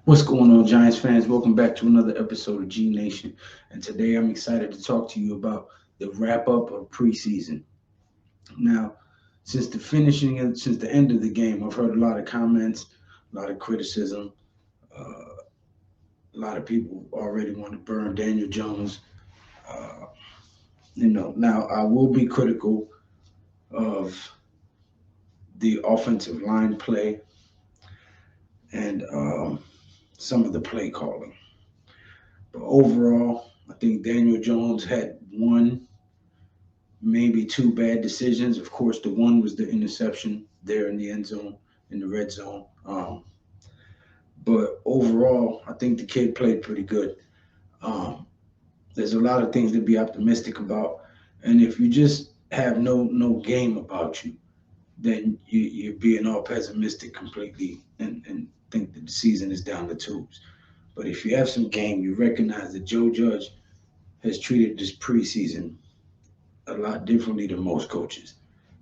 What's going on, Giants fans? Welcome back to another episode of G Nation. And today I'm excited to talk to you about the wrap up of preseason. Now, since the end of the game, I've heard a lot of comments, a lot of criticism. A lot of people already want to burn Daniel Jones. Uh, now I will be critical of the offensive line play and some of the play calling. But overall, I think Daniel Jones had one, maybe two bad decisions. Of course, the one was the interception there in the end zone, in the red zone. But overall, I think the kid played pretty good. Um, there's a lot of things to be optimistic about, and if you just have no game about you, then you're being all pessimistic completely and think that the season is down the tubes. But if you have some game, you recognize that Joe Judge has treated this preseason a lot differently than most coaches.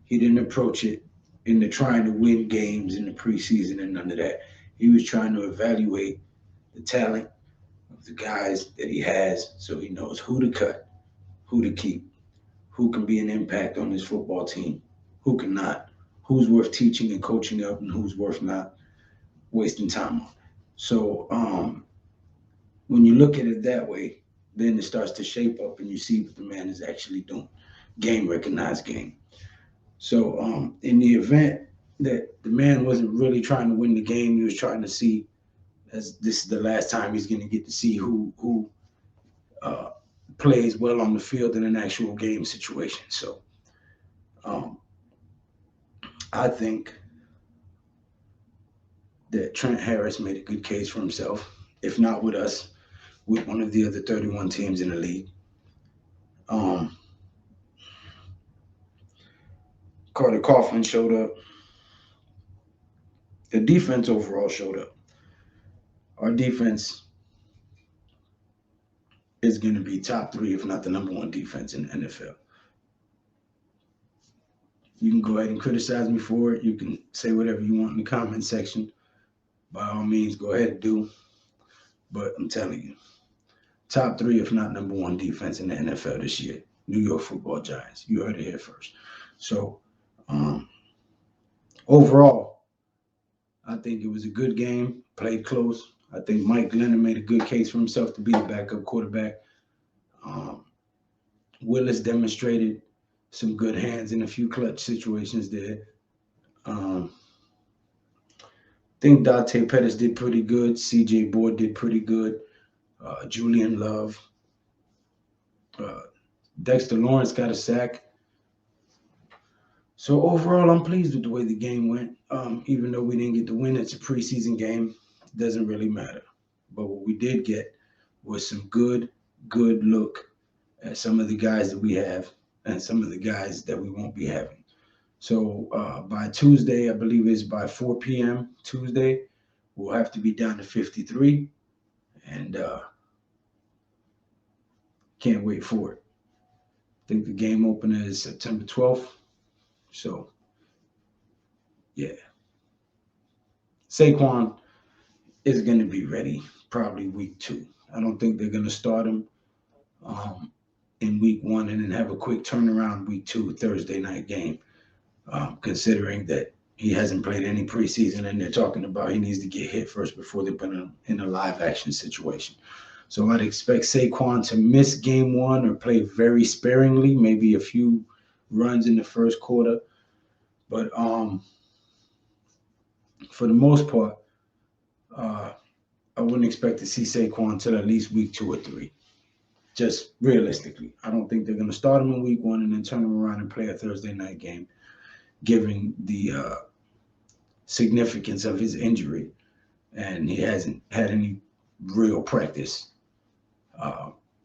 He didn't approach it into trying to win games in the preseason and none of that. He was trying to evaluate the talent of the guys that he has so he knows who to cut, who to keep, who can be an impact on this football team, who cannot, who's worth teaching and coaching up, and who's worth not wasting time on. So when you look at it that way, then it starts to shape up and you see what the man is actually doing. Game recognized game. So in the event that the man wasn't really trying to win the game, he was trying to see as this is the last time he's going to get to see who uh, plays well on the field in an actual game situation. So um, I think that Trent Harris made a good case for himself, if not with us, with one of the other 31 teams in the league. Um, Carter Coughlin showed up. The defense overall showed up. Our defense is going to be top three, if not the number one defense in the NFL. You can go ahead and criticize me for it. You can say whatever you want in the comment section. By all means, go ahead and do. But I'm telling you, top three, if not number one defense in the NFL this year. New York Football Giants. You heard it here first. So um, overall, I think it was a good game. Played close. I think Mike Glennon made a good case for himself to be the backup quarterback. Um, Willis demonstrated some good hands in a few clutch situations there. Um, I think Dante Pettis did pretty good. CJ Board did pretty good. Julian Love. Uh, Dexter Lawrence got a sack. So overall, I'm pleased with the way the game went. Even though we didn't get the win, it's a preseason game. It doesn't really matter. But what we did get was some good look at some of the guys that we have and some of the guys that we won't be having. So by Tuesday, I believe it's by 4 p.m. Tuesday, we'll have to be down to 53, and can't wait for it. I think the game opener is September 12th. So yeah, Saquon is going to be ready probably week two. I don't think they're going to start him um, in week one and then have a quick turnaround week two Thursday night game. Considering that he hasn't played any preseason and they're talking about he needs to get hit first before they put him in a live action situation. So I'd expect Saquon to miss game one or play very sparingly, maybe a few runs in the first quarter. But for the most part, uh, I wouldn't expect to see Saquon until at least week two or three. Just realistically, I don't think they're going to start him in week one and then turn him around and play a Thursday night game, given the significance of his injury, and he hasn't had any real practice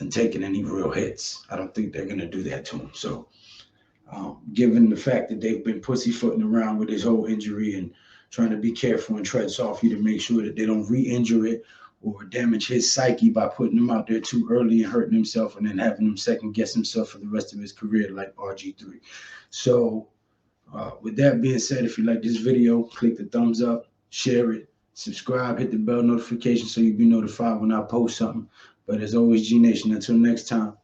and taken any real hits. I don't think they're going to do that to him. So, given the fact that they've been pussyfooting around with his whole injury and trying to be careful and tread softly to make sure that they don't re-injure it or damage his psyche by putting him out there too early and hurting himself and then having him second guess himself for the rest of his career like RG3. So with that being said, if you like this video, click the thumbs up, share it, Subscribe, hit the bell notification so you'll be notified when I post something. But as always, G Nation, until next time,